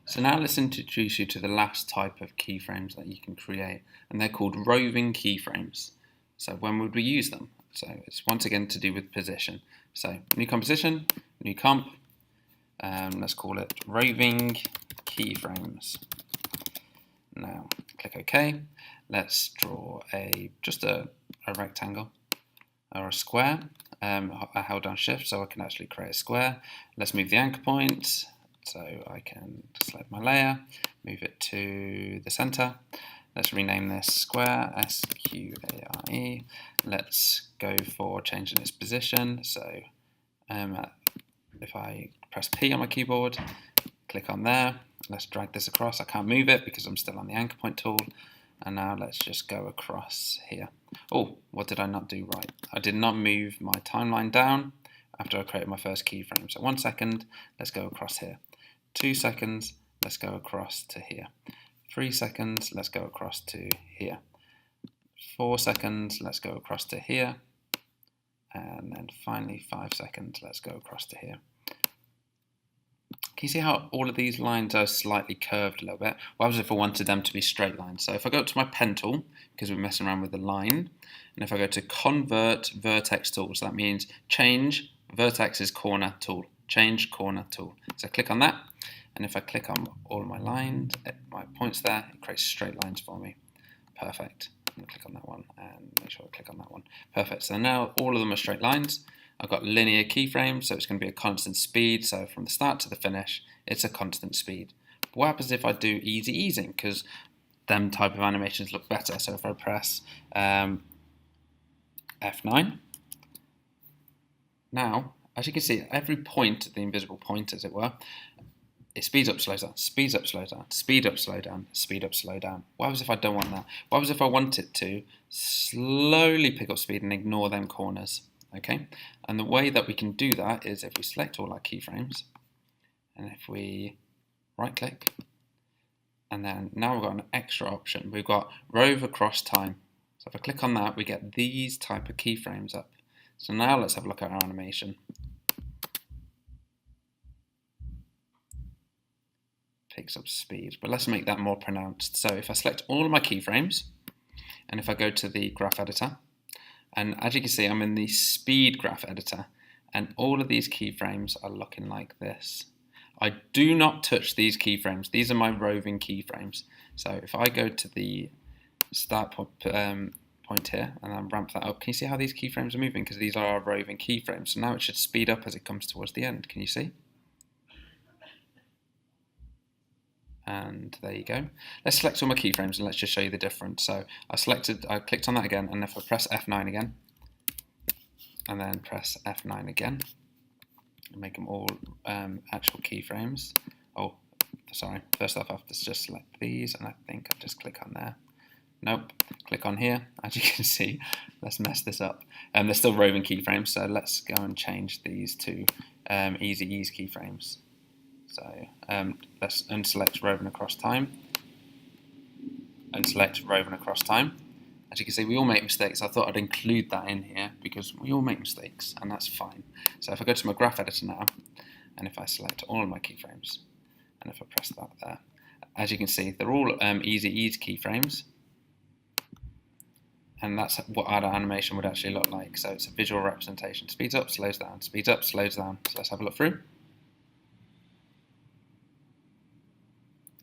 So now let's introduce you to the last type of keyframes that you can create, and they're called roving keyframes. So when would we use them? So it's once again to do with position. So new composition, new comp, let's call it roving keyframes. Now click OK. Let's draw just a rectangle or a square. I held down shift so I can actually create a square. Let's move the anchor point. So I can select my layer, move it to the center. Let's rename this square, S-Q-A-R-E. Let's go for changing its position. So if I press P on my keyboard, click on there, let's drag this across. I can't move it because I'm still on the anchor point tool. And now let's just go across here. Oh, what did I not do right? I did not move my timeline down after I created my first keyframe. So 1 second, let's go across here. 2 seconds, let's go across to here. 3 seconds, let's go across to here. 4 seconds, let's go across to here. And then finally 5 seconds, let's go across to here. Can you see how all of these lines are slightly curved a little bit? What happens if I wanted them to be straight lines? So if I go up to my pen tool, because we're messing around with the line, and if I go to convert vertex tool, so that means change vertex is corner tool, change corner tool. So click on that, and if I click on all my lines, my points there, it creates straight lines for me. Perfect. I'm going to click on that one and make sure I click on that one. Perfect. So now all of them are straight lines. I've got linear keyframes, so it's going to be a constant speed. So from the start to the finish, it's a constant speed. But what happens if I do easy easing? Because them type of animations look better. So if I press F9, now, as you can see, at every point, the invisible point, as it were, it speeds up, slows down, speeds up, slows down, speed up, slow down, speed up, slow down. What happens if I don't want that? What happens if I want it to slowly pick up speed and ignore them corners? Okay, and the way that we can do that is if we select all our keyframes, and if we right click, and then now we've got an extra option. We've got rove across time. So if I click on that, we get these type of keyframes up. So now let's have a look at our animation. Picks up speed, but let's make that more pronounced. So if I select all of my keyframes, and if I go to the graph editor, and as you can see, I'm in the speed graph editor, and all of these keyframes are looking like this. I do not touch these keyframes. These are my roving keyframes. So if I go to the start point here and then ramp that up, can you see how these keyframes are moving? Because these are our roving keyframes. So now it should speed up as it comes towards the end. Can you see? And there you go. Let's select all my keyframes and let's just show you the difference. So I clicked on that again, and if I press F9 again, and then press F9 again, and make them all actual keyframes. Oh, sorry. First off, I have to just select these, and I think I'll just click on there. Nope. Click on here. As you can see, let's mess this up. They're still roving keyframes, so let's go and change these to easy ease keyframes. So let's unselect roving across time, unselect roving across time. As you can see, we all make mistakes. I thought I'd include that in here because we all make mistakes, and that's fine. So if I go to my graph editor now, and if I select all of my keyframes, and if I press that there, as you can see, they're all easy ease keyframes, and that's what our animation would actually look like. So it's a visual representation. Speeds up, slows down, speeds up, slows down. So let's have a look through.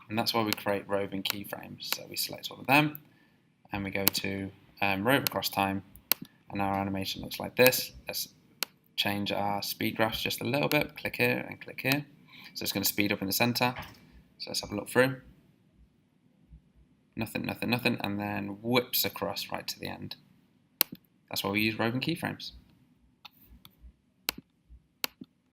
And that's why we create roving keyframes. So we select all of them, and we go to rove across time, and our animation looks like this. Let's change our speed graphs just a little bit. Click here and click here. So it's going to speed up in the center. So let's have a look through. Nothing, nothing, nothing, and then whips across right to the end. That's why we use roving keyframes.